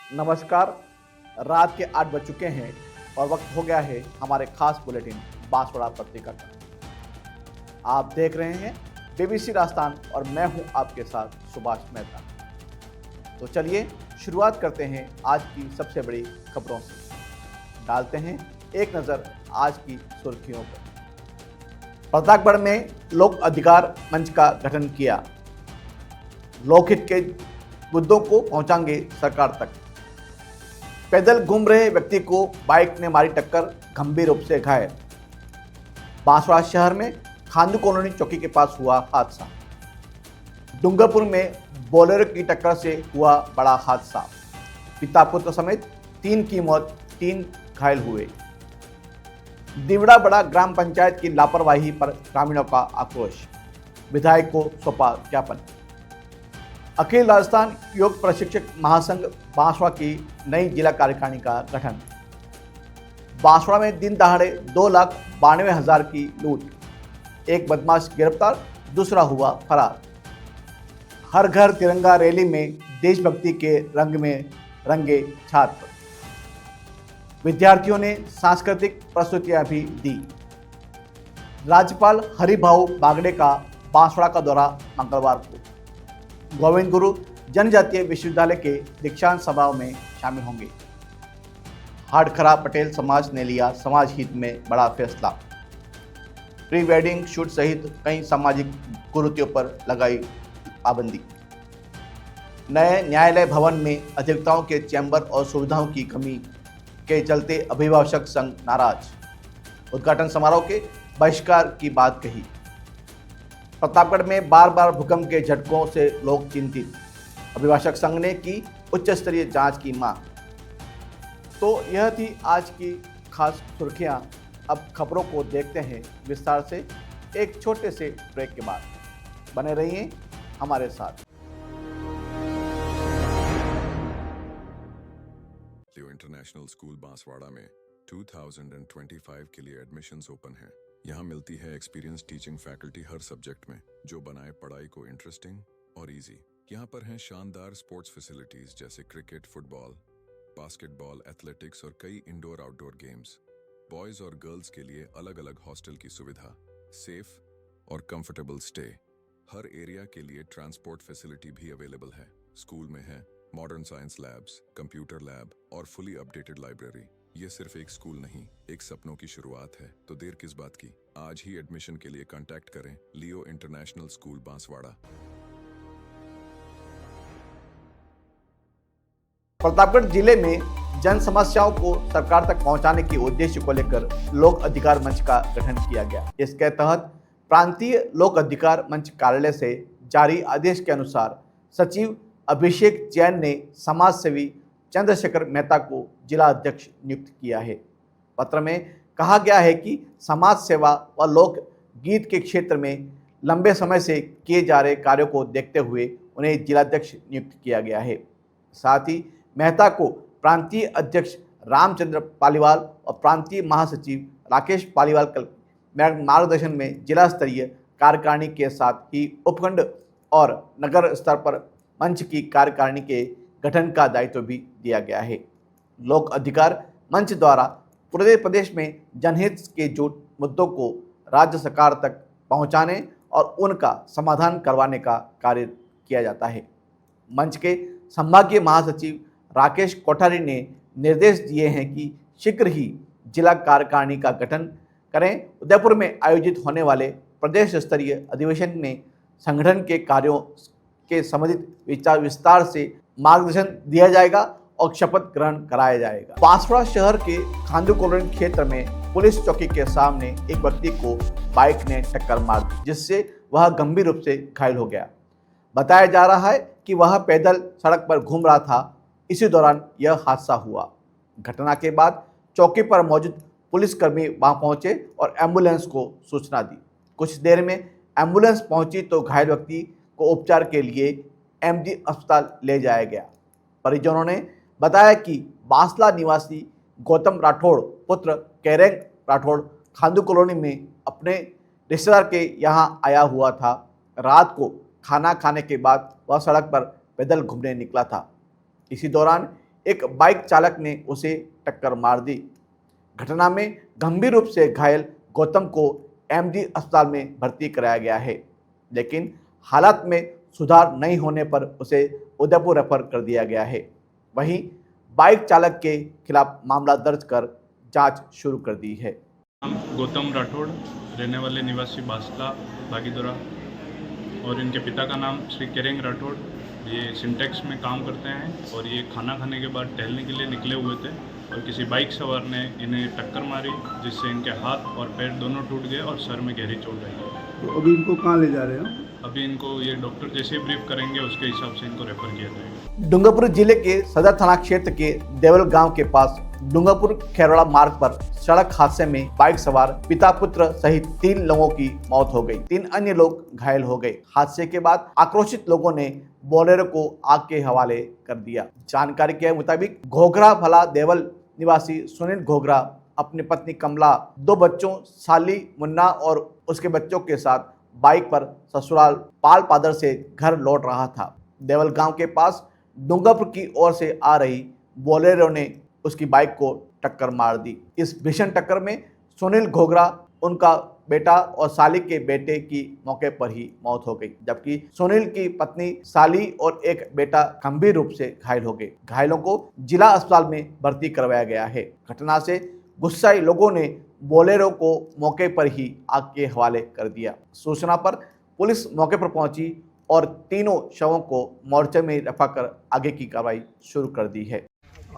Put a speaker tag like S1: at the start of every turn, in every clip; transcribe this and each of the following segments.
S1: नमस्कार। रात के 8 बज चुके हैं और वक्त हो गया है हमारे खास बुलेटिन बांसवाड़ा पत्रिका का। आप देख रहे हैं BBC राजस्थान और मैं हूं आपके साथ सुभाष मेहता। तो चलिए शुरुआत करते हैं आज की सबसे बड़ी खबरों से। डालते हैं एक नज़र आज की सुर्खियों पर। प्रतापगढ़ में लोक अधिकार मंच का गठन किया। लोकहित के मुद्दों को पहुंचाएंगे सरकार तक। पैदल घूम रहे व्यक्ति को बाइक ने मारी टक्कर, गंभीर रूप से घायल। बांसवाड़ा शहर में खांदू कॉलोनी चौकी के पास हुआ हादसा। डूंगरपुर में बोलेरो की टक्कर से हुआ बड़ा हादसा। पिता पुत्र समेत 3 की मौत, 3 घायल हुए। दिवड़ा बड़ा ग्राम पंचायत की लापरवाही पर ग्रामीणों का आक्रोश, विधायक को सौंपा ज्ञापन। अखिल राजस्थान योग प्रशिक्षक महासंघ बांसवाड़ा की नई जिला कार्यकारिणी का गठन। बांसवाड़ा में दिन दहाड़े 2,92,000 की लूट। एक बदमाश गिरफ्तार, दूसरा हुआ फरार। हर घर तिरंगा रैली में देशभक्ति के रंग में रंगे छात्र। विद्यार्थियों ने सांस्कृतिक प्रस्तुतियां भी दी। राज्यपाल हरिभाऊ बागड़े का बांसवाड़ा का दौरा मंगलवार को। गोविंद गुरु जनजातीय विश्वविद्यालय के दीक्षांत समारोह में शामिल होंगे। हाड़खरा पटेल समाज ने लिया समाज हित में बड़ा फैसला। प्री वेडिंग शूट सहित कई सामाजिक कुरीतियों पर लगाई पाबंदी। नए न्यायालय भवन में अधिवक्ताओं के चैम्बर और सुविधाओं की कमी के चलते अभिभाषक संघ नाराज। उद्घाटन समारोह के बहिष्कार की बात कही। प्रतापगढ़ में बार बार भूकंप के झटकों से लोग चिंतित। अभिभाषक संघ ने की उच्च स्तरीय जांच की मांग। तो यह थी आज की खास सुर्खियां। अब खबरों को देखते हैं विस्तार से एक छोटे से ब्रेक के बाद। बने रहिए हमारे साथ।
S2: लियो इंटरनेशनल स्कूल बांसवाड़ा में 2025 के लिए एडमिशन्स ओपन हैं। यहाँ मिलती है एक्सपीरियंस टीचिंग फैकल्टी हर सब्जेक्ट में, जो बनाए पढ़ाई को इंटरेस्टिंग और इजी। यहाँ पर हैं शानदार स्पोर्ट्स फैसिलिटीज जैसे क्रिकेट, फुटबॉल, बास्केटबॉल, एथलेटिक्स और कई इंडोर आउटडोर गेम्स। बॉयज और गर्ल्स के लिए अलग अलग हॉस्टल की सुविधा, सेफ और कंफर्टेबल स्टे। हर एरिया के लिए ट्रांसपोर्ट फैसिलिटी भी अवेलेबल है। स्कूल में है modern science labs, computer lab और फुली अपडेटेड लाइब्रेरी। ये सिर्फ एक स्कूल नहीं, एक सपनों की शुरुआत है। तो देर किस बात की, आज ही एडमिशन के लिए कांटेक्ट करें लियो इंटरनेशनल स्कूल बांसवाड़ा।
S1: प्रतापगढ़ जिले में जन समस्याओं को सरकार तक पहुंचाने के उद्देश्य को लेकर लोक अधिकार मंच का गठन किया गया। इसके तहत प्रांतीय लोक अधिकार मंच कार्यालय से जारी आदेश के अनुसार सचिव अभिषेक जैन ने समाज सेवी चंद्रशेखर मेहता को जिला अध्यक्ष नियुक्त किया है। पत्र में कहा गया है कि समाज सेवा व लोक गीत के क्षेत्र में लंबे समय से किए जा रहे कार्यों को देखते हुए उन्हें जिलाध्यक्ष नियुक्त किया गया है। साथ ही मेहता को प्रांतीय अध्यक्ष रामचंद्र पालीवाल और प्रांतीय महासचिव राकेश पालीवाल के मार्गदर्शन में जिला स्तरीय कार्यकारिणी के साथ ही उपखंड और नगर स्तर पर मंच की कार्यकारिणी के गठन का दायित्व भी दिया गया है। लोक अधिकार मंच द्वारा पूरे प्रदेश में जनहित के जो मुद्दों को राज्य सरकार तक पहुंचाने और उनका समाधान करवाने का कार्य किया जाता है। मंच के संभागीय महासचिव राकेश कोठारी ने निर्देश दिए हैं कि शीघ्र ही जिला कार्यकारिणी का गठन करें। उदयपुर में आयोजित होने वाले प्रदेश स्तरीय अधिवेशन में संगठन के कार्यों के संबंधित विस्तार से मार्गदर्शन दिया जाएगा और शपथ ग्रहण कराया जाएगा। बांसवाड़ा शहर के खांदू कॉलोनी क्षेत्र में पुलिस चौकी के सामने एक व्यक्ति को बाइक ने टक्कर मार दी, जिससे वह गंभीर रूप से घायल हो गया। बताया जा रहा है कि वह पैदल सड़क पर घूम रहा था। इसी दौरान यह हादसा हुआ। घटना के बाद चौकी पर मौजूद पुलिसकर्मी वहां पहुंचे और एम्बुलेंस को सूचना दी। कुछ देर में एम्बुलेंस पहुंची तो घायल व्यक्ति को उपचार के लिए MG अस्पताल ले जाया गया। परिजनों ने बताया कि बांसला निवासी गौतम राठौड़ पुत्र कैरेंग राठौड़ खांदू कॉलोनी में अपने रिश्तेदार के यहां आया हुआ था। रात को खाना खाने के बाद वह सड़क पर पैदल घूमने निकला था। इसी दौरान एक बाइक चालक ने उसे टक्कर मार दी। घटना में गंभीर रूप से घायल गौतम को एमजी अस्पताल में भर्ती कराया गया है, लेकिन हालात में सुधार नहीं होने पर उसे उदयपुर रेफर कर दिया गया है। वहीं बाइक चालक के खिलाफ मामला दर्ज कर जांच शुरू कर दी है।
S3: गौतम राठौड़, रहने वाले निवासी बासला बागीदोरा, और इनके पिता का नाम श्री केरेंग राठौड़। ये सिंटेक्स में काम करते हैं और ये खाना खाने के बाद टहलने के लिए निकले हुए थे और किसी बाइक सवार ने इन्हें टक्कर मारी, जिससे इनके हाथ और पैर दोनों टूट गए और सर में गहरी चोट आई है।
S4: तो अभी इनको कहाँ ले जा रहे हो?
S3: अभी इनको ये डॉक्टर जैसे ही ब्रीफ करेंगे उसके हिसाब से इनको रेफर किया जाएगा।
S1: डूंगरपुर जिले के सदर थाना क्षेत्र के देवल गांव के पास डूंगरपुर खेरड़ा मार्ग पर सड़क हादसे में बाइक सवार पिता पुत्र सहित 3 लोगों की मौत हो गई। 3 अन्य लोग घायल हो गए। हादसे के बाद आक्रोशित लोगों ने बोलेरो को आग के हवाले कर दिया। जानकारी के मुताबिक घोघरा भला देवल निवासी सुनील घोघरा अपनी पत्नी कमला, 2 बच्चों साली मुन्ना और उसके बच्चों के साथ बाइक पर ससुराल पाल पादर से घर लौट रहा था। देवल गांव के पास डूंगरपुर की ओर से आ रही बोलेरो ने उसकी बाइक को टक्कर मार दी। इस भीषण टक्कर में सुनील घोघरा, उनका बेटा और साली के बेटे की मौके पर ही मौत हो गई, जबकि सुनील की पत्नी, साली और एक बेटा गंभीर रूप से घायल हो गए। घायलों को जिला अस्पताल में भर्ती करवाया गया है। घटना से गुस्साए लोगों ने बोलेरो को मौके पर ही आग के हवाले कर दिया। सूचना पर पुलिस मौके पर पहुंची और तीनों शवों को मोर्चे में रखकर आगे की कार्रवाई शुरू कर दी है।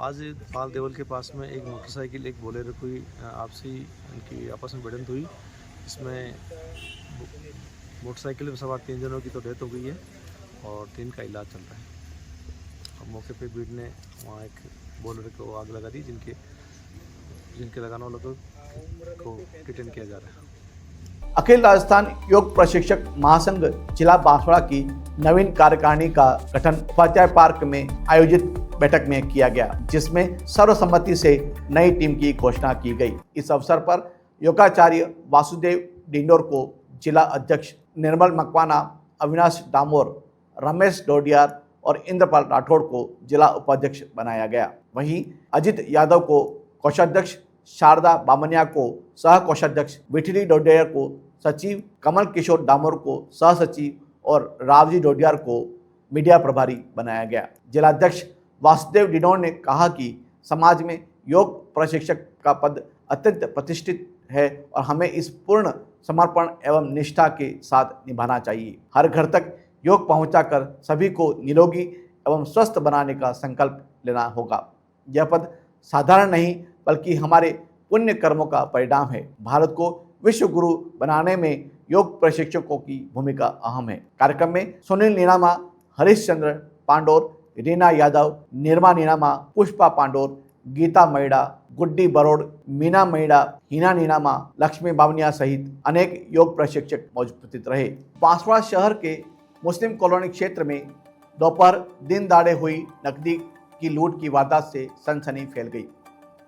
S5: आज पाल देवल के पास में एक मोटरसाइकिल, एक बोलेरो की आपसी उनकी आपस में भिड़ंत हुई। इसमें मोटरसाइकिल में सवार 3 जनों की तो डेथ हो गई है और 3 का इलाज चल रहा है। और मौके पे भीड़ ने वहाँ एक बोलेरो को आग लगा दी, जिनके लगाने वालों को डिटेन किया जा रहा है।
S1: अखिल राजस्थान योग प्रशिक्षक महासंघ जिला बांसवाड़ा की नवीन कार्यकारिणी का गठन उपाध्याय पार्क में आयोजित बैठक में किया गया, जिसमें सर्वसम्मति से नई टीम की घोषणा की गई। इस अवसर पर योगाचार्य वासुदेव डिंडोर को जिला अध्यक्ष, निर्मल मकवाना, अविनाश डामोर, रमेश डोडियार और इंद्रपाल राठौड़ को जिला उपाध्यक्ष बनाया गया। वहीं अजित यादव को कोषाध्यक्ष, शारदा बामनिया को सह कोषाध्यक्ष, विठली डोडियार को सचिव, कमल किशोर डामोर को सह सचिव और रावजी डोडियार को मीडिया प्रभारी बनाया गया। जिलाध्यक्ष वासुदेव डिंडोर ने कहा कि समाज में योग प्रशिक्षक का पद अत्यंत प्रतिष्ठित है और हमें इस पूर्ण समर्पण एवं निष्ठा के साथ निभाना चाहिए। हर घर तक योग पहुंचाकर सभी को निरोगी एवं स्वस्थ बनाने का संकल्प लेना होगा। यह पद साधारण नहीं बल्कि हमारे पुण्य कर्मों का परिणाम है। भारत को विश्व गुरु बनाने में योग प्रशिक्षकों की भूमिका अहम है। कार्यक्रम में सुनील नीनामा, हरीश चंद्र पांडोर, रीना यादव, निर्मा नीनामा, पुष्पा पांडोर, गीता मैड़ा, गुड्डी बरोड़, मीना मैड़ा, हिना नीनामा, लक्ष्मी बावनिया सहित अनेक योग प्रशिक्षक मौजूद रहे। बांसवाड़ा शहर के मुस्लिम कॉलोनी क्षेत्र में दोपहर दिन दाड़े हुई नकदी की लूट की वारदात से सनसनी फैल गई।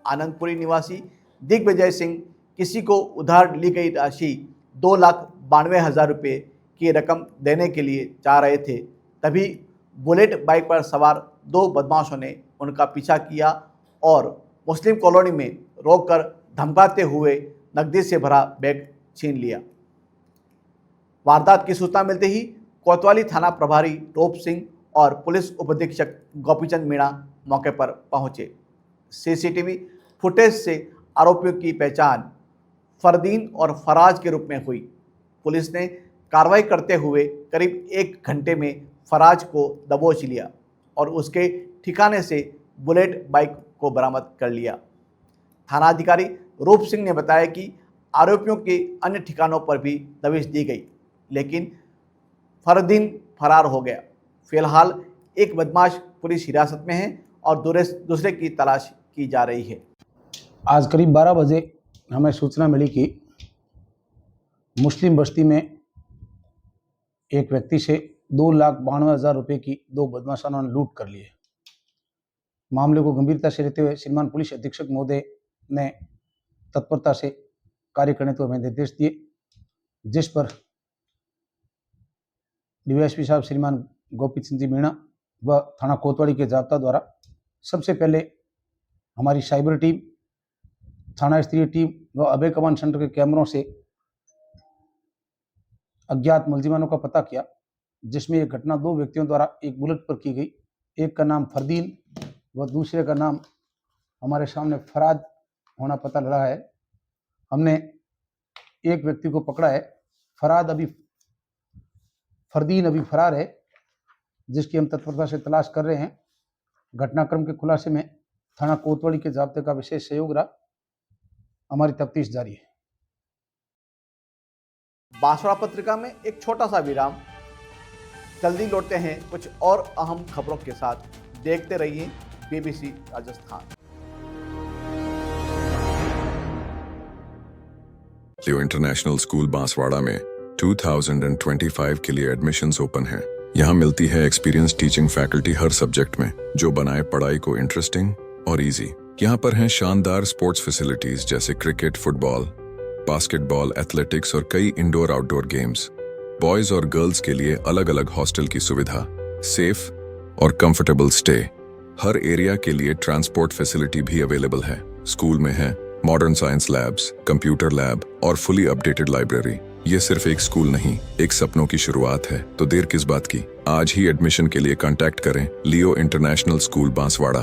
S1: आनंदपुरी निवासी दिग्विजय सिंह किसी को उधार ली गई राशि 2,92,000 रुपये की रकम देने के लिए जा रहे थे, तभी बुलेट बाइक पर सवार 2 बदमाशों ने उनका पीछा किया और मुस्लिम कॉलोनी में रोककर धमकाते हुए नकदी से भरा बैग छीन लिया। वारदात की सूचना मिलते ही कोतवाली थाना प्रभारी टोप सिंह और पुलिस उपाधीक्षक गोपीचंद मीणा मौके पर पहुंचे। सीसीटीवी फुटेज से आरोपियों की पहचान फरदीन और फराज के रूप में हुई। पुलिस ने कार्रवाई करते हुए करीब 1 घंटे में फराज को दबोच लिया और उसके ठिकाने से बुलेट बाइक को बरामद कर लिया। थानाधिकारी रूप सिंह ने बताया कि आरोपियों के अन्य ठिकानों पर भी दबिश दी गई, लेकिन फरदीन फरार हो गया। फिलहाल एक बदमाश पुलिस हिरासत में है और दूसरे की तलाश की जा रही है।
S6: आज करीब 12 बजे हमें सूचना मिली कि मुस्लिम बस्ती में एक व्यक्ति से 2,92,000 रुपये की 2 बदमाशों ने लूट कर लिए। मामले को गंभीरता से लेते हुए श्रीमान पुलिस अधीक्षक महोदय ने तत्परता से कार्य करने को हमें निर्देश दिए, जिस पर डीवाईएसपी साहब श्रीमान गोपीचंद जी मीणा व थाना कोतवाली के जाब्ता द्वारा सबसे पहले हमारी साइबर टीम, थाना स्तरीय टीम व अभय कमांड सेंटर के कैमरों से अज्ञात मुलजिमानों का पता किया, जिसमें यह घटना 2 व्यक्तियों द्वारा एक बुलेट पर की गई। एक का नाम फरदीन व दूसरे का नाम हमारे सामने फराद होना पता लगा है। हमने एक व्यक्ति को पकड़ा है। फरदीन अभी फरार है, जिसकी हम तत्परता से तलाश कर रहे हैं। घटनाक्रम के खुलासे में थाना कोतवाली के जाब्ते का विशेष सहयोग रहा। हमारी तफ्तीश जारी है।
S1: बांसवाड़ा पत्रिका में एक छोटा सा विराम। जल्दी लौटते हैं कुछ और अहम खबरों के साथ। देखते रहिए BBC राजस्थान।
S2: लियो इंटरनेशनल स्कूल बांसवाड़ा में 2025 के लिए एडमिशन्स ओपन हैं। यहाँ मिलती है एक्सपीरियंस टीचिंग फैकल्टी हर सब्जेक्ट में, जो बनाए पढ़ाई को इंटरेस्टिंग और इजी। यहाँ पर हैं शानदार स्पोर्ट्स फैसिलिटीज जैसे क्रिकेट, फुटबॉल, बास्केटबॉल, एथलेटिक्स और कई इंडोर आउटडोर गेम्स। बॉयज और गर्ल्स के लिए अलग अलग हॉस्टल की सुविधा, सेफ और कंफर्टेबल स्टे। हर एरिया के लिए ट्रांसपोर्ट फैसिलिटी भी अवेलेबल है। स्कूल में है modern science labs, computer lab और फुली अपडेटेड लाइब्रेरी। ये सिर्फ एक स्कूल नहीं, एक सपनों की शुरुआत है। तो देर किस बात की, आज ही एडमिशन के लिए कांटेक्ट करें लियो इंटरनेशनल स्कूल बांसवाड़ा।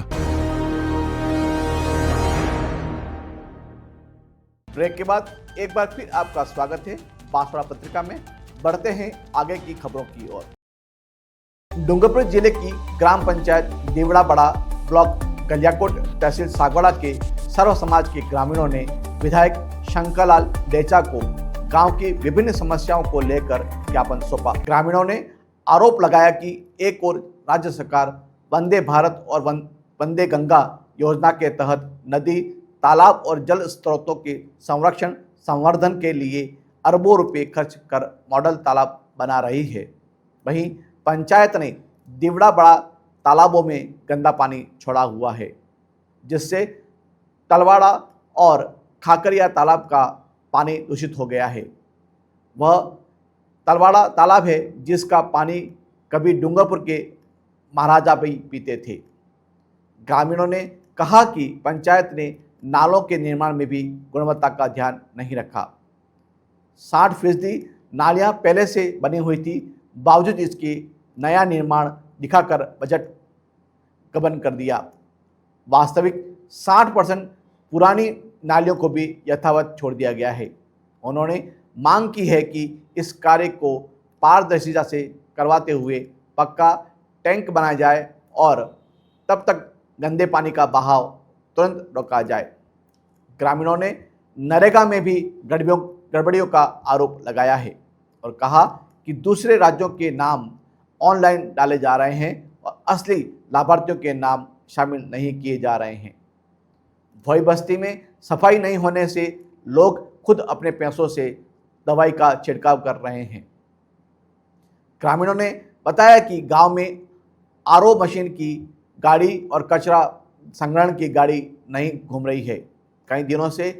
S1: ब्रेक के बाद एक बार फिर आपका स्वागत है बांसवाड़ा पत्रिका में। बढ़ते हैं आगे की खबरों की ओर। डूंगरपुर जिले की ग्राम पंचायत देवड़ा बड़ा, ब्लॉक गलियाकोट, तहसील सागवाड़ा के सर्व समाज के ग्रामीणों ने विधायक शंकरलाल डेचा को गांव की विभिन्न समस्याओं को लेकर ज्ञापन सौंपा। ग्रामीणों ने आरोप लगाया कि एक ओर राज्य सरकार वंदे भारत और वंदे गंगा योजना के तहत नदी, तालाब और जल स्रोतों के संरक्षण संवर्धन के लिए अरबों रुपए खर्च कर मॉडल तालाब बना रही है, वहीं पंचायत ने देवड़ा बड़ा तालाबों में गंदा पानी छोड़ा हुआ है, जिससे तलवाड़ा और खाकरिया तालाब का पानी दूषित हो गया है। वह तलवाड़ा तालाब है जिसका पानी कभी डूंगरपुर के महाराजा भी पीते थे। ग्रामीणों ने कहा कि पंचायत ने नालों के निर्माण में भी गुणवत्ता का ध्यान नहीं रखा। 60% नालियां पहले से बनी हुई थी, बावजूद इसके नया निर्माण दिखाकर बजट गबन कर दिया। वास्तविक 60% पुरानी नालियों को भी यथावत छोड़ दिया गया है। उन्होंने मांग की है कि इस कार्य को पारदर्शिता से करवाते हुए पक्का टैंक बनाया जाए और तब तक गंदे पानी का बहाव तुरंत रोका जाए। ग्रामीणों ने नरेगा में भी गड़बड़ियों का आरोप लगाया है और कहा कि दूसरे राज्यों के नाम ऑनलाइन डाले जा रहे हैं और असली लाभार्थियों के नाम शामिल नहीं किए जा रहे हैं। भोई बस्ती में सफाई नहीं होने से लोग खुद अपने पैसों से दवाई का छिड़काव कर रहे हैं। ग्रामीणों ने बताया कि गांव में आरओ मशीन की गाड़ी और कचरा संग्रहण की गाड़ी नहीं घूम रही है। कई दिनों से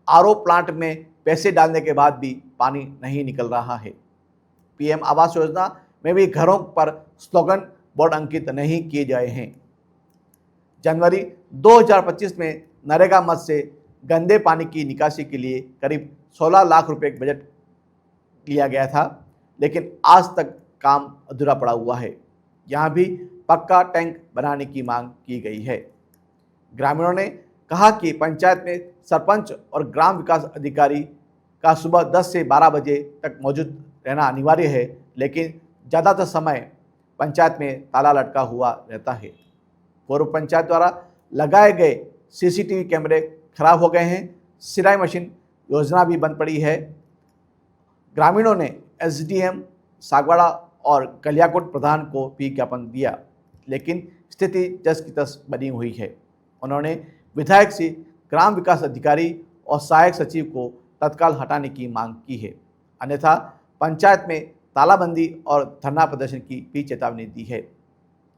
S1: आरओ प्लांट में पैसे डालने के बाद भी पानी नहीं निकल रहा है। PM आवास योजना में भी घरों पर स्लोगन बोर्ड अंकित नहीं किए गए हैं। जनवरी 2025 में नरेगा मद से गंदे पानी की निकासी के लिए करीब 16 लाख रुपए बजट लिया गया था, लेकिन आज तक काम अधूरा पड़ा हुआ है। यहाँ भी पक्का टैंक बनाने की मांग की गई है। ग्रामीणों ने कहा कि पंचायत में सरपंच और ग्राम विकास अधिकारी का सुबह 10 से 12 बजे तक मौजूद रहना अनिवार्य है, लेकिन ज़्यादातर समय पंचायत में ताला लटका हुआ रहता है। पूर्व पंचायत द्वारा लगाए गए CCTV कैमरे खराब हो गए हैं। सिलाई मशीन योजना भी बंद पड़ी है। ग्रामीणों ने SDM सागवाड़ा और गलियाकोट प्रधान को भी ज्ञापन दिया, लेकिन स्थिति जस की तस बनी हुई है। उन्होंने विधायक से ग्राम विकास अधिकारी और सहायक सचिव को तत्काल हटाने की मांग की है, अन्यथा पंचायत में तालाबंदी और धरना प्रदर्शन की भी चेतावनी दी है।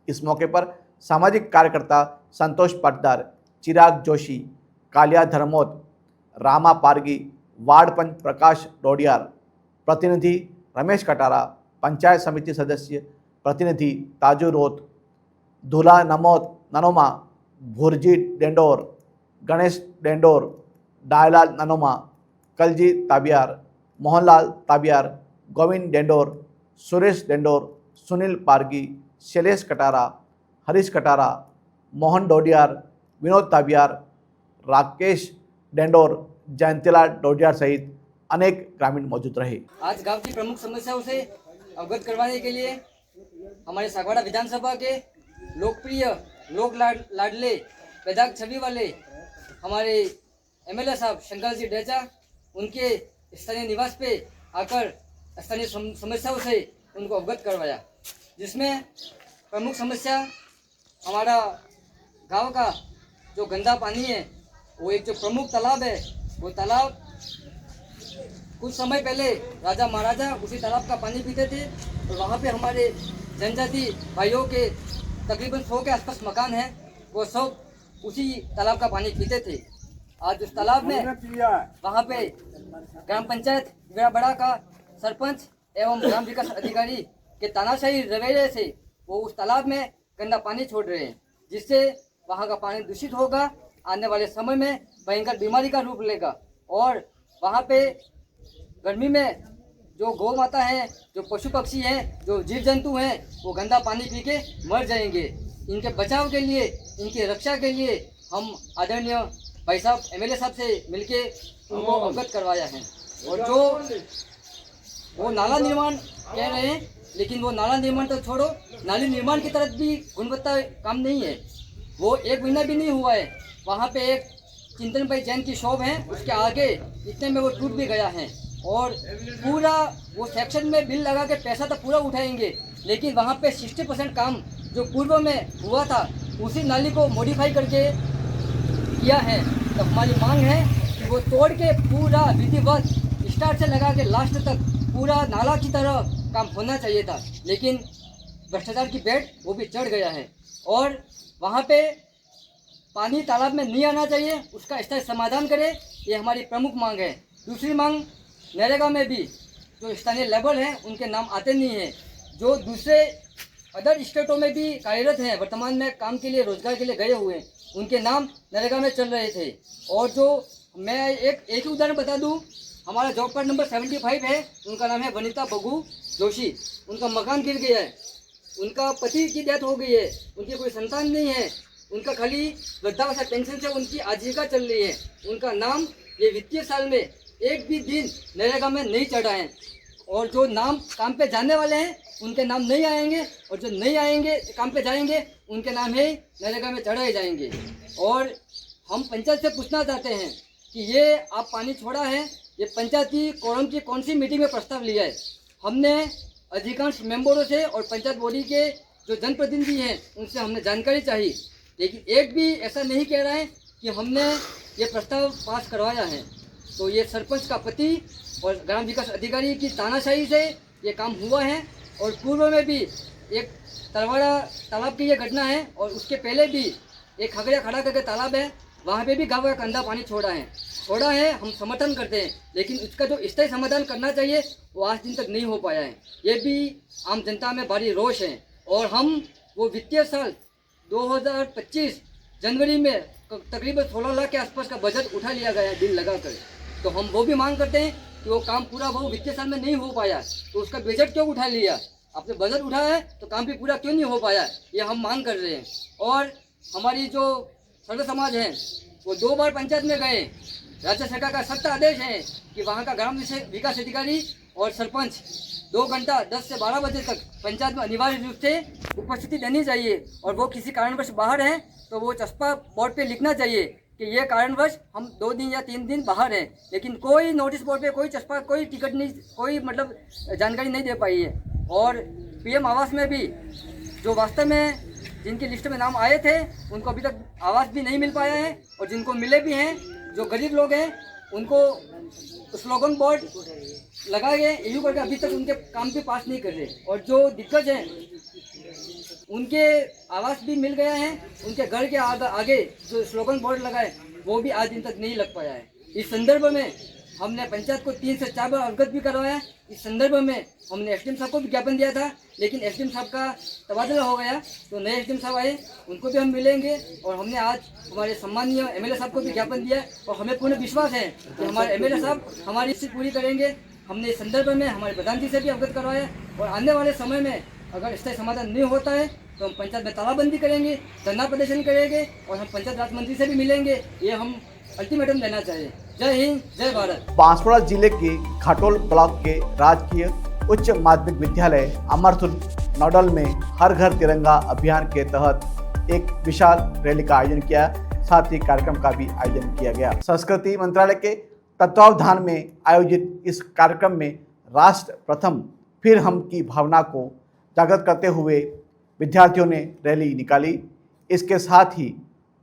S1: इस मौके पर सामाजिक कार्यकर्ता संतोष पाटीदार, चिराग जोशी, कालिया धर्मोत, रामा पारगी, वार्ड पंच प्रकाश डोडियार, प्रतिनिधि रमेश कटारा, पंचायत समिति सदस्य प्रतिनिधि ताजू रोत, धूला नमोत ननोमा, भुरजी डेंडोर, गणेश डेंडोर, डायलाल ननोमा, कलजी ताबियार, मोहनलाल ताबियार, गोविंद डेंडोर, सुरेश डेंडोर, सुनील पारगी, शैलेश कटारा, हरीश कटारा, मोहन डोडियार, विनोद ताबियार, राकेश डेंडोर, जयंतीलाल डोडियार सहित अनेक ग्रामीण मौजूद रहे।
S7: आज गांव की प्रमुख समस्याओं से अवगत करवाने के लिए हमारे सागवाड़ा विधानसभा के लोकप्रिय लोक लाडले पैदाक छवि वाले हमारे एमएलए साहब शंकर जी डेजा उनके स्थानीय निवास पे आकर स्थानीय समस्याओं से उनको अवगत करवाया, जिसमें प्रमुख समस्या हमारा गांव का जो गंदा पानी है, वो एक जो प्रमुख तालाब है, वो तालाब कुछ समय पहले राजा महाराजा उसी तालाब का पानी पीते थे और वहाँ पे हमारे जनजाति भाइयों के तकरीबन 100 के आसपास मकान हैं, वो सब उसी तालाब का पानी पीते थे। आज उस तालाब में वहाँ पे ग्राम पंचायत बड़ा का सरपंच एवं ग्राम विकास अधिकारी के तानाशाही रवैये से वो उस तालाब में गंदा पानी छोड़ रहे हैं, जिससे वहाँ का पानी दूषित होगा, आने वाले समय में भयंकर बीमारी का रूप लेगा और वहाँ पे गर्मी में जो गौ माता हैं, जो पशु पक्षी हैं, जो जीव जंतु हैं, वो गंदा पानी पी के मर जाएंगे। इनके बचाव के लिए, इनकी रक्षा के लिए हम आदरणीय भाई साहब एमएलए साहब से मिलके उनको अवगत करवाया है। और जो वो नाला निर्माण कह रहे हैं, लेकिन वो नाला निर्माण तो छोड़ो, नाली निर्माण की तरफ भी गुणवत्ता काम नहीं है। वो 1 महीना भी नहीं हुआ है। वहाँ पे एक चिंतन भाई जैन की शॉप है, उसके आगे इतने में वो टूट भी गया है और पूरा वो सेक्शन में बिल लगा के पैसा तो पूरा उठाएंगे, लेकिन वहाँ पे 60% काम जो पूर्व में हुआ था उसी नाली को मॉडिफाई करके किया है। तो हमारी मांग है कि वो तोड़ के पूरा विधिवत स्टार्ट से लगा के लास्ट तक पूरा नाला की तरह काम होना चाहिए था, लेकिन भ्रष्टाचार की बेट वो भी चढ़ गया है और वहाँ पे पानी तालाब में नहीं आना चाहिए, उसका स्थायी समाधान करे, ये हमारी प्रमुख मांग है। दूसरी मांग, नरेगा में भी जो स्थानीय लेबर हैं उनके नाम आते नहीं हैं, जो दूसरे अदर स्टेटों में भी कार्यरत हैं, वर्तमान में काम के लिए रोजगार के लिए गए हुए हैं, उनके नाम नरेगा में चल रहे थे। और जो मैं एक ही उदाहरण बता दूं, हमारा जॉब कार्ड नंबर 75 है, उनका नाम है वनिता बगू जोशी। उनका मकान गिर गया है, उनका पति की डेथ हो गई है, उनकी कोई संतान नहीं है, उनका खाली वृद्धावस्था पेंशन से उनकी आजीविका चल रही है। उनका नाम ये वित्तीय साल में एक भी दिन नरेगा में नहीं चढ़ा है और जो नाम काम पे जाने वाले हैं उनके नाम नहीं आएंगे और जो नहीं आएंगे काम पे जाएंगे उनके नाम ही नरेगा में चढ़ाए जाएंगे। और हम पंचायत से पूछना चाहते हैं कि ये आप पानी छोड़ा है, ये पंचायती कोरम की कौन सी मीटिंग में प्रस्ताव लिया है? हमने अधिकांश मेंबरों से और पंचायत बॉडी के जो जनप्रतिनिधि हैं उनसे हमने जानकारी चाहिए, लेकिन एक भी ऐसा नहीं कह रहा है कि हमने ये प्रस्ताव पास करवाया है। तो ये सरपंच का पति और ग्राम विकास अधिकारी की तानाशाही से ये काम हुआ है और पूर्व में भी एक तलवाड़ा तालाब की ये घटना है और उसके पहले भी एक खगड़िया खड़ा करके तालाब है, वहाँ पे भी गाँव का गंदा पानी छोड़ा है। हम समर्थन करते हैं, लेकिन उसका जो स्थायी समाधान करना चाहिए वो आज दिन तक नहीं हो पाया है। ये भी आम जनता में भारी रोष है और हम वो वित्तीय साल 2025 जनवरी में तकरीबन 16 लाख के आसपास का बजट उठा लिया गया है बिल लगाकर, तो हम वो भी मांग करते हैं कि वो काम पूरा वो वित्तीय साल में नहीं हो पाया, तो उसका बजट क्यों उठा लिया? आपने बजट उठाया है तो काम भी पूरा क्यों नहीं हो पाया, ये हम मांग कर रहे हैं। और हमारी जो सर्व समाज है वो 2 बार पंचायत में गए, राज्य सरकार का सख्त आदेश है कि वहाँ का ग्राम विकास अधिकारी और सरपंच 2 घंटा 10 से 12 बजे तक पंचायत में अनिवार्य रूप से उपस्थिति देनी चाहिए और वो किसी कारणवश बाहर हैं तो वो चस्पा बोर्ड पे लिखना चाहिए कि ये कारणवश हम 2 दिन या 3 दिन बाहर हैं, लेकिन कोई नोटिस बोर्ड पे कोई चस्पा, कोई टिकट नहीं, कोई मतलब जानकारी नहीं दे पाई है। और पीएम आवास में भी जो वास्तव में जिनकी लिस्ट में नाम आए थे उनको अभी तक आवास भी नहीं मिल पाया है और जिनको मिले भी हैं, जो गरीब लोग हैं उनको स्लोगन बोर्ड लगाए गए, यही करके अभी तक उनके काम भी पास नहीं कर रहे। और जो दिग्गज हैं उनके आवास भी मिल गया है, उनके घर के आगे जो स्लोगन बोर्ड लगाए वो भी आज दिन तक नहीं लग पाया है। इस संदर्भ में हमने पंचायत को 3 से 4 बार अवगत भी करवाया। इस संदर्भ में हमने एसडीएम साहब को भी ज्ञापन दिया था, लेकिन एसडीएम साहब का तबादला हो गया, तो नए एसडीएम साहब आए, उनको भी हम मिलेंगे। और हमने आज हमारे सम्मानीय एमएलए साहब को भी ज्ञापन दिया और हमें पूर्ण विश्वास है कि हमारे एमएलए साहब हमारी इच्छा पूरी करेंगे। हमने इस संदर्भ में हमारे प्रधान जी से भी अवगत करवाया और आने वाले समय में अगर स्थायी समाधान नहीं होता है तो हम पंचायत में तालाबंदी करेंगे, धरना प्रदर्शन करेंगे और हम पंचायत राज मंत्री से भी मिलेंगे। ये हम अल्टीमेटम देना चाहिए। जय हिंद, जय भारत।
S1: बांसवाड़ा जिले के घाटोल ब्लॉक के राजकीय उच्च माध्यमिक विद्यालय अमरतुल नोडल में हर घर तिरंगा अभियान के तहत एक विशाल रैली का आयोजन किया, साथ ही कार्यक्रम का भी आयोजन किया गया। संस्कृति मंत्रालय के तत्वावधान में आयोजित इस कार्यक्रम में राष्ट्र प्रथम फिर हम की भावना को जागृत करते हुए विद्यार्थियों ने रैली निकाली। इसके साथ ही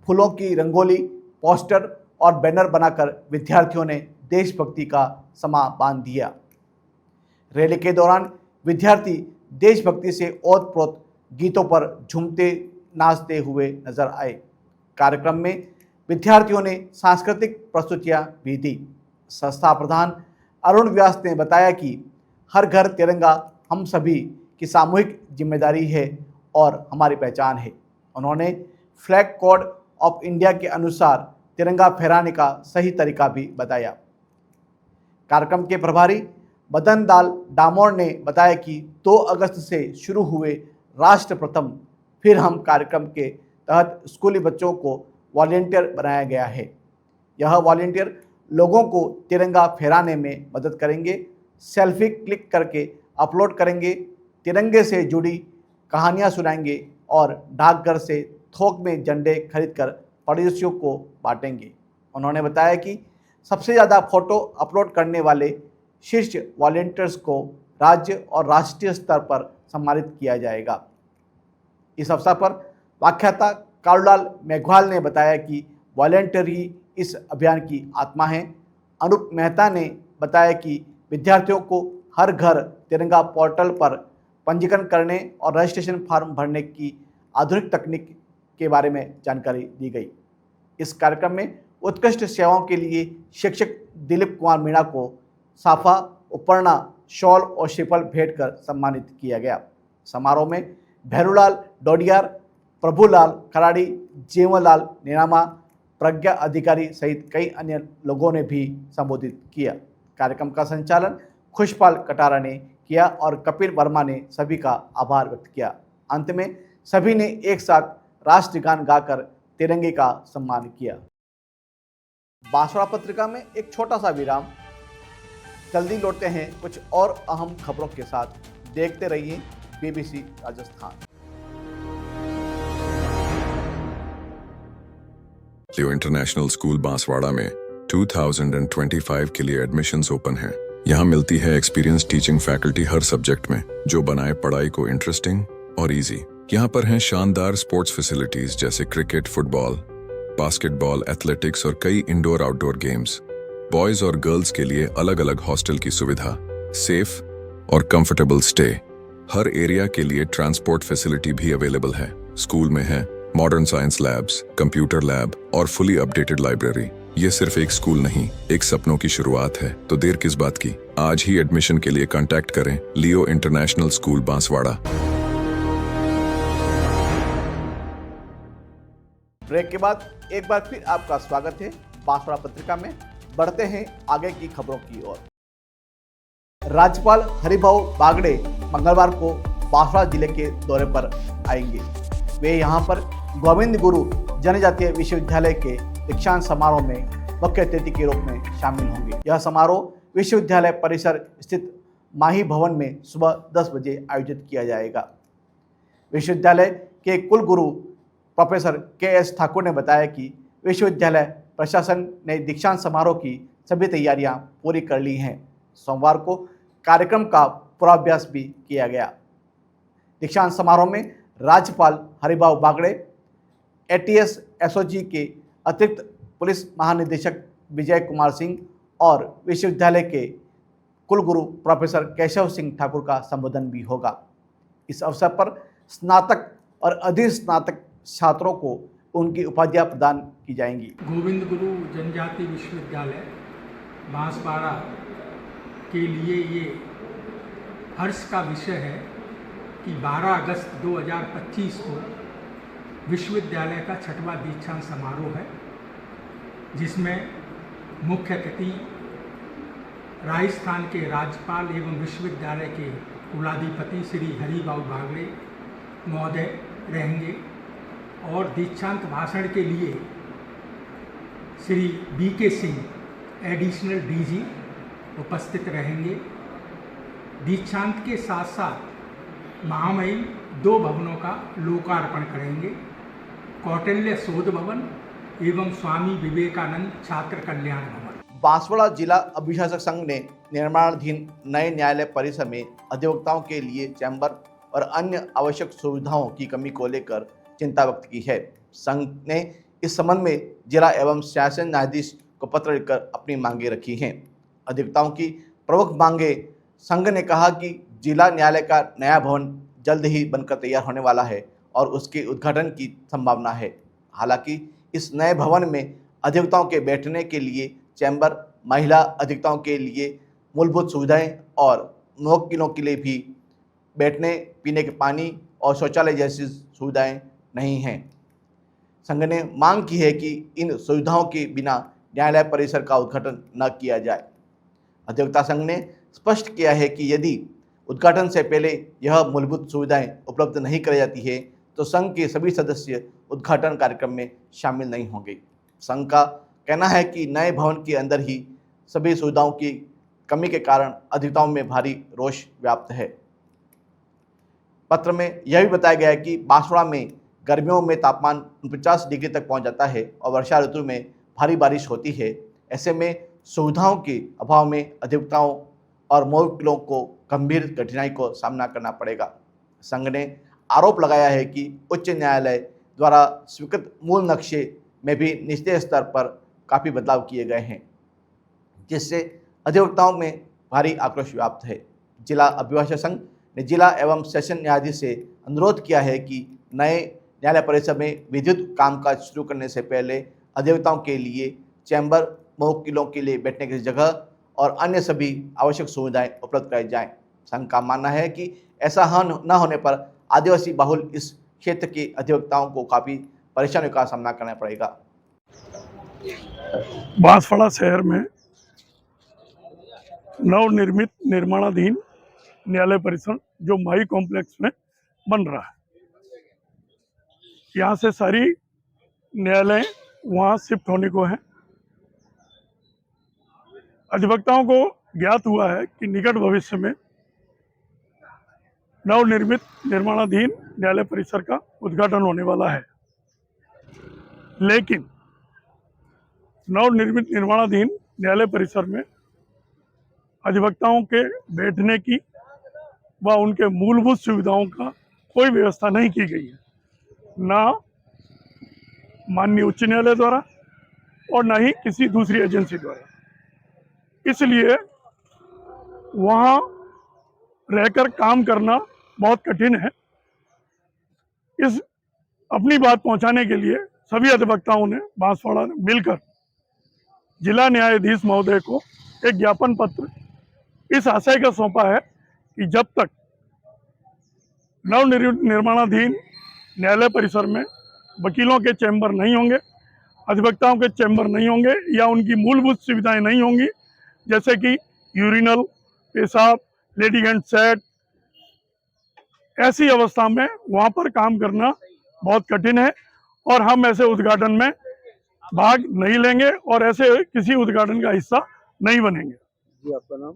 S1: फूलों की रंगोली, पोस्टर और बैनर बनाकर विद्यार्थियों ने देशभक्ति का समा बांध दिया। रैली के दौरान विद्यार्थी देशभक्ति से ओत-प्रोत गीतों पर झूमते नाचते हुए नजर आए। कार्यक्रम में विद्यार्थियों ने सांस्कृतिक प्रस्तुतियां भी दी। संस्था प्रधान अरुण व्यास ने बताया कि हर घर तिरंगा हम सभी की सामूहिक जिम्मेदारी है और हमारी पहचान है। उन्होंने फ्लैग कोड ऑफ इंडिया के अनुसार तिरंगा फहराने का सही तरीका भी बताया। कार्यक्रम के प्रभारी मदन लाल डामोर ने बताया कि 2 अगस्त से शुरू हुए राष्ट्र प्रथम फिर हम कार्यक्रम के तहत स्कूली बच्चों को वॉलंटियर बनाया गया है। यह वॉलंटियर लोगों को तिरंगा फहराने में मदद करेंगे, सेल्फी क्लिक करके अपलोड करेंगे, तिरंगे से जुड़ी कहानियां सुनाएंगे और डाकघर से थोक में झंडे खरीदकर पड़ोसियों को बांटेंगे। उन्होंने बताया कि सबसे ज़्यादा फोटो अपलोड करने वाले शीर्ष वॉलंटियर्स को राज्य और राष्ट्रीय स्तर पर सम्मानित किया जाएगा। इस अवसर पर व्याख्याता कालूलाल मेघवाल ने बताया कि वॉलंटियर ही इस अभियान की आत्मा है। अनूप मेहता ने बताया कि विद्यार्थियों को हर घर तिरंगा पोर्टल पर पंजीकरण करने और रजिस्ट्रेशन फॉर्म भरने की आधुनिक तकनीक के बारे में जानकारी दी गई। इस कार्यक्रम में उत्कृष्ट सेवाओं के लिए शिक्षक दिलीप कुमार मीणा को साफा, उपरना, शॉल और श्रीफल भेंट कर सम्मानित किया गया। समारोह में भैरूलाल डोडियार, प्रभुलाल खराड़ी, जीवनलाल निरामा, प्रज्ञा अधिकारी सहित कई अन्य लोगों ने भी संबोधित किया। कार्यक्रम का संचालन खुशपाल कटारा ने किया और कपिल वर्मा ने सभी का आभार व्यक्त किया। अंत में सभी ने एक साथ राष्ट्रगान गाकर तिरंगे का सम्मान किया। बांसवाड़ा पत्रिका में एक छोटा सा विराम। जल्दी लौटते हैं कुछ और अहम खबरों के साथ। देखते रहिए BBC राजस्थान।
S2: लियो इंटरनेशनल स्कूल बांसवाड़ा में 2025 के लिए एडमिशन्स ओपन हैं। यहाँ मिलती है एक्सपीरियंस टीचिंग फैकल्टी हर सब्जेक्ट में, जो बनाए पढ़ाई को इंटरेस्टिंग और इजी। यहाँ पर हैं शानदार स्पोर्ट्स फैसिलिटीज जैसे क्रिकेट, फुटबॉल, बास्केटबॉल, एथलेटिक्स और कई इंडोर आउटडोर गेम्स। बॉयज और गर्ल्स के लिए अलग अलग हॉस्टल की सुविधा, सेफ और कंफर्टेबल स्टे। हर एरिया के लिए ट्रांसपोर्ट फैसिलिटी भी अवेलेबल है। स्कूल में है modern science labs, computer lab और फुली अपडेटेड लाइब्रेरी। ये सिर्फ एक स्कूल नहीं, एक सपनों की शुरुआत है। तो देर किस बात की, आज ही एडमिशन के लिए कांटेक्ट करें लियो इंटरनेशनल स्कूल बांसवाड़ा।
S1: ब्रेक के बाद एक बार फिर आपका स्वागत है बांसवाड़ा पत्रिका में। बढ़ते हैं आगे की खबरों की ओर। राज्यपाल हरिभाऊ बागड़े मंगलवार को बांसवाड़ा जिले के दौरे पर आएंगे। वे यहां पर गोविंद गुरु जनजातीय विश्वविद्यालय के दीक्षांत समारोह में मुख्य अतिथि के रूप में शामिल होंगे। यह समारोह विश्वविद्यालय परिसर स्थित माही भवन में सुबह 10 बजे आयोजित किया जाएगा। विश्वविद्यालय के कुलगुरु प्रोफेसर KS ठाकुर ने बताया कि विश्वविद्यालय प्रशासन ने दीक्षांत समारोह की सभी तैयारियां पूरी कर ली हैं। सोमवार को कार्यक्रम का पूर्वाभ्यास भी किया गया। दीक्षांत समारोह में राज्यपाल हरिभाऊ बागड़े, ATS SOG के अतिरिक्त पुलिस महानिदेशक विजय कुमार सिंह और विश्वविद्यालय के कुलगुरु प्रोफेसर केशव सिंह ठाकुर का संबोधन भी होगा। इस अवसर पर स्नातक और अधिस्नातक छात्रों को उनकी उपाधियां प्रदान की जाएंगी।
S8: गोविंद गुरु जनजाति विश्वविद्यालय बांसवाड़ा के लिए ये हर्ष का विषय है कि 12 अगस्त 2025 को विश्वविद्यालय का 6वां दीक्षांत समारोह है, जिसमें मुख्य अतिथि राजस्थान के राज्यपाल एवं विश्वविद्यालय के कुलाधिपति श्री हरिबाबू बागड़े महोदय रहेंगे और दीक्षांत भाषण के लिए Shri BK Singh additional DG उपस्थित रहेंगे। दीक्षांत के साथ साथ महामहिम 2 भवनों का लोकार्पण करेंगे, कौटिल्य शोध भवन एवं स्वामी विवेकानंद छात्र कल्याण भवन।
S1: बांसवाड़ा जिला अभिशासक संघ ने निर्माणाधीन नए न्यायालय परिसर में अधिवक्ताओं के लिए चैम्बर और अन्य आवश्यक सुविधाओं की कमी को लेकर चिंता व्यक्त की है। संघ ने इस संबंध में जिला एवं शासन न्यायाधीश को पत्र लिखकर अपनी मांगे रखी हैं। अधिवक्ताओं की प्रमुख मांगे संघ ने कहा कि जिला न्यायालय का नया भवन जल्द ही बनकर तैयार होने वाला है और उसके उद्घाटन की संभावना है। हालांकि इस नए भवन में अधिवक्ताओं के बैठने के लिए चैम्बर, महिला अधिवक्ताओं के लिए मूलभूत सुविधाएं और मुवक्किलों के लिए भी बैठने, पीने के पानी और शौचालय जैसी सुविधाएं नहीं हैं। संघ ने मांग की है कि इन सुविधाओं के बिना न्यायालय परिसर का उद्घाटन न किया जाए। अधिवक्ता संघ ने स्पष्ट किया है कि यदि उद्घाटन से पहले यह मूलभूत सुविधाएं उपलब्ध नहीं कराई जाती है तो संघ के सभी सदस्य उद्घाटन कार्यक्रम में शामिल नहीं होंगे। संघ का कहना है कि नए भवन के अंदर ही सभी सुविधाओं की कमी के कारण अधिवक्ताओं में भारी रोष व्याप्त है। पत्र में यह भी बताया गया है कि बांसवाड़ा में गर्मियों में तापमान 49 डिग्री तक पहुंच जाता है और वर्षा ऋतु में भारी बारिश होती है। ऐसे में सुविधाओं के अभाव में अधिवक्ताओं और मुवक्किलों को गंभीर कठिनाई को सामना करना पड़ेगा। संघ ने आरोप लगाया है कि उच्च न्यायालय द्वारा स्वीकृत मूल नक्शे में भी निचले स्तर पर काफ़ी बदलाव किए गए हैं, जिससे अधिवक्ताओं में भारी आक्रोश व्याप्त है। जिला अभिभाषक संघ ने जिला एवं सेशन न्यायाधीश से अनुरोध किया है कि नए न्यायालय परिसर में विद्युत कामकाज शुरू करने से पहले अधिवक्ताओं के लिए चैम्बर, मुवक्किलों के लिए बैठने की जगह और अन्य सभी आवश्यक सुविधाएं उपलब्ध कराई जाएं। संघ का मानना है कि ऐसा न होने पर आदिवासी बहुल इस क्षेत्र के अधिवक्ताओं को काफ़ी परेशानियों का सामना करना पड़ेगा।
S9: बांसवाड़ा शहर में नवनिर्मित निर्माणाधीन न्यायालय परिसर जो माई कॉम्प्लेक्स में बन रहा है, यहाँ से सारी न्यायालय वहाँ शिफ्ट होने को है। अधिवक्ताओं को ज्ञात हुआ है कि निकट भविष्य में नवनिर्मित निर्माणाधीन न्यायालय परिसर का उद्घाटन होने वाला है, लेकिन नवनिर्मित निर्माणाधीन न्यायालय परिसर में अधिवक्ताओं के बैठने की व उनके मूलभूत सुविधाओं का कोई व्यवस्था नहीं की गई है, ना माननीय उच्च न्यायालय द्वारा और ना ही किसी दूसरी एजेंसी द्वारा। इसलिए वहाँ रहकर काम करना बहुत कठिन है। इस अपनी बात पहुंचाने के लिए सभी अधिवक्ताओं ने बांसवाड़ा ने मिलकर जिला न्यायाधीश महोदय को एक ज्ञापन पत्र इस आशय का सौंपा है कि जब तक निर्माणाधीन न्यायालय परिसर में वकीलों के चैम्बर नहीं होंगे, अधिवक्ताओं के चैम्बर नहीं होंगे या उनकी मूलभूत सुविधाएं नहीं होंगी, जैसे कि यूरिनल, पेशाब, लिटिगेंट सेट, ऐसी अवस्था में वहां पर काम करना बहुत कठिन है और हम ऐसे उद्घाटन में भाग नहीं लेंगे और ऐसे किसी उद्घाटन का हिस्सा नहीं बनेंगे।
S4: जी, आपका नाम?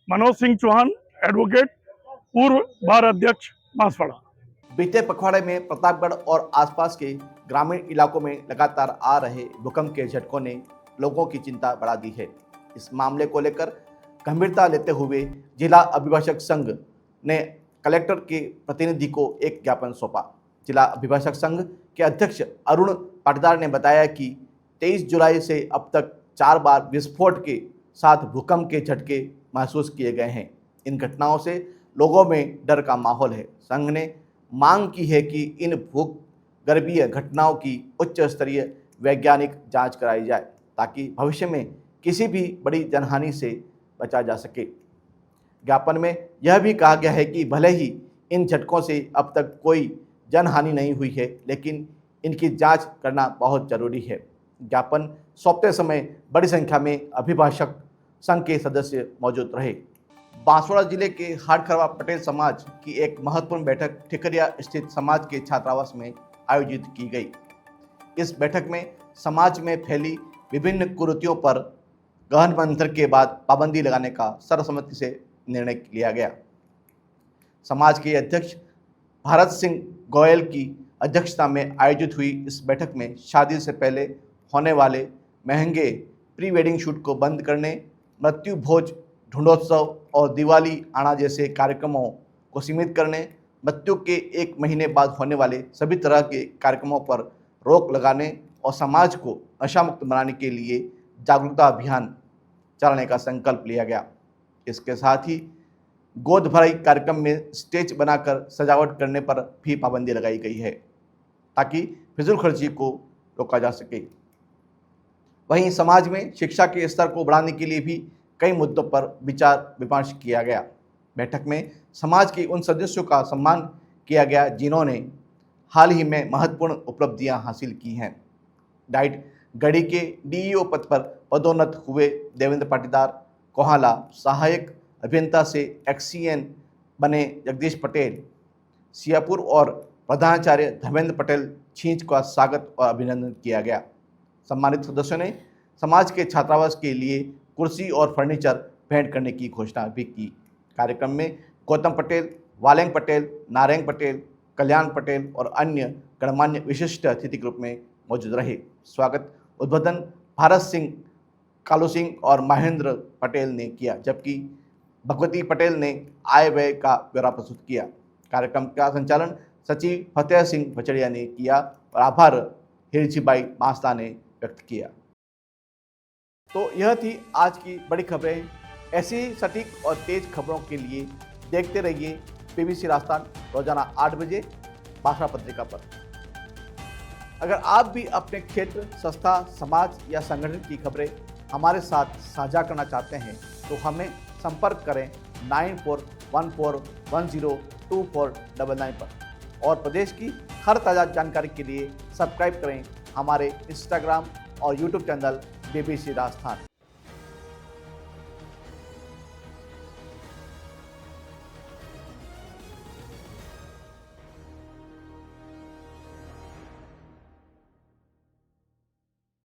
S9: मनोज सिंह चौहान, एडवोकेट, पूर्व बार अध्यक्ष, बांसवाड़ा।
S1: बीते पखवाड़े में प्रतापगढ़ और आसपास के ग्रामीण इलाकों में लगातार आ रहे भूकंप के झटकों ने लोगों की चिंता बढ़ा दी है। इस मामले को लेकर गंभीरता लेते हुए जिला अभिभाषक संघ ने कलेक्टर के प्रतिनिधि को एक ज्ञापन सौंपा। जिला अभिभाषक संघ के अध्यक्ष अरुण पाटीदार ने बताया कि 23 जुलाई से अब तक 4 बार विस्फोट के साथ भूकंप के झटके महसूस किए गए हैं। इन घटनाओं से लोगों में डर का माहौल है। संघ ने मांग की है कि इन भूगर्भीय घटनाओं की उच्च स्तरीय वैज्ञानिक जांच कराई जाए ताकि भविष्य में किसी भी बड़ी जनहानि से बचा जा सके। ज्ञापन में यह भी कहा गया है कि भले ही इन झटकों से अब तक कोई जनहानि नहीं हुई है, लेकिन इनकी जांच करना बहुत जरूरी है। ज्ञापन सौंपते समय बड़ी संख्या में अभिभाषक संघ के सदस्य मौजूद रहे। बांसवाड़ा जिले के हाटखरवा पटेल समाज की एक महत्वपूर्ण बैठक ठिकरिया स्थित समाज के छात्रावास में आयोजित की गई। इस बैठक में समाज में फैली विभिन्न कुरीतियों पर गहन मंथन के बाद पाबंदी लगाने का सर्वसम्मति से निर्णय लिया गया। समाज के अध्यक्ष भारत सिंह गोयल की अध्यक्षता में आयोजित हुई इस बैठक में शादी से पहले होने वाले महंगे प्री वेडिंग शूट को बंद करने, मृत्यु भोज, ढूंढोत्सव और दिवाली आना जैसे कार्यक्रमों को सीमित करने, मृत्यु के 1 महीने बाद होने वाले सभी तरह के कार्यक्रमों पर रोक लगाने और समाज को नशा मुक्त बनाने के लिए जागरूकता अभियान चलाने का संकल्प लिया गया। इसके साथ ही गोद भराई कार्यक्रम में स्टेज बनाकर सजावट करने पर भी पाबंदी लगाई गई है, ताकि फिजूल खर्ची को रोका जा सके। वहीं समाज में शिक्षा के स्तर को बढ़ाने के लिए भी कई मुद्दों पर विचार विमर्श किया गया। बैठक में समाज के उन सदस्यों का सम्मान किया गया जिन्होंने हाल ही में महत्वपूर्ण उपलब्धियां हासिल की हैं। डाइट गढ़ी के डीईओ पद पर पदोन्नत हुए देवेंद्र पाटीदार, कोहाला सहायक अभियंता से एक्सीएन बने जगदीश पटेल, सियापुर और प्रधानाचार्य धर्मेंद्र पटेल छींच का स्वागत और अभिनंदन किया गया। सम्मानित सदस्यों ने समाज के छात्रावास के लिए कुर्सी और फर्नीचर भेंट करने की घोषणा भी की। कार्यक्रम में गौतम पटेल, वालेंग पटेल, नारेंग पटेल, कल्याण पटेल और अन्य गणमान्य विशिष्ट अतिथि के रूप में मौजूद रहे। स्वागत उद्बोधन भारत सिंह, कालू सिंह और महेंद्र पटेल ने किया, जबकि भगवती पटेल ने आय व्यय का ब्यौरा प्रस्तुत किया। कार्यक्रम का संचालन सचिव फतेह सिंह भचड़िया ने किया और आभार हिरजीबाई मास्ता ने व्यक्त किया। तो यह थी आज की बड़ी खबरें। ऐसी सटीक और तेज खबरों के लिए देखते रहिए पीबीसी राजस्थान रोजाना 8 बजे बांसवाड़ा पत्रिका पर। अगर आप भी अपने क्षेत्र, संस्था, समाज या संगठन की खबरें हमारे साथ साझा करना चाहते हैं तो हमें संपर्क करें 9414102499 पर और प्रदेश की हर ताज़ा जानकारी के लिए सब्सक्राइब करें हमारे इंस्टाग्राम और यूट्यूब चैनल बीबीसी राजस्थान।